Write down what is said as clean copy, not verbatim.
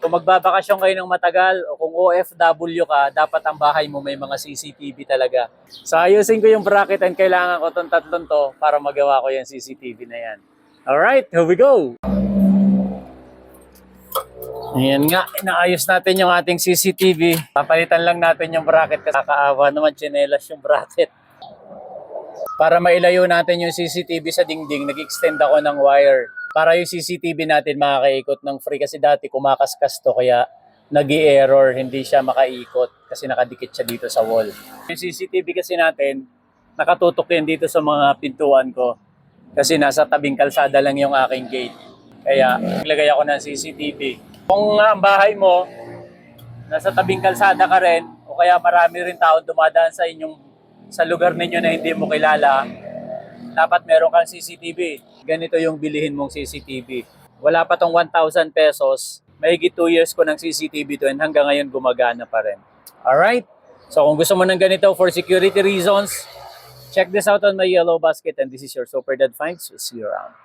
Kung magbabakasyon kayo ng matagal o kung OFW ka, dapat ang bahay mo may mga CCTV talaga. So ayusin ko yung bracket and kailangan ko itong tatlong to para magawa ko yung CCTV na yan. Alright, here we go! Ayan nga, inaayos natin yung ating CCTV. Papalitan lang natin yung bracket kasi kakaawa naman, tsinelas yung bracket. Para mailayo natin yung CCTV sa dingding, nag-extend ako ng wire. Para yung CCTV natin makakaikot ng free kasi dati kumakaskas to kaya nag-i-error, hindi siya makaikot kasi nakadikit siya dito sa wall. Yung CCTV kasi natin, nakatutok yan dito sa mga pintuan ko kasi nasa tabing kalsada lang yung aking gate. Kaya naglagay ako ng CCTV. Kung ang bahay mo, nasa tabing kalsada ka rin, o kaya marami rin tao dumadaan sa lugar ninyo na hindi mo kilala, dapat meron kang CCTV. Ganito yung bilihin mong CCTV. Wala pa tong 1,000 pesos, mahigit 2 years ko ng CCTV to and hanggang ngayon gumagana pa rin. Alright? So kung gusto mo ng ganito for security reasons, check this out on my yellow basket and this is your Super Dad Finds. We'll see you around.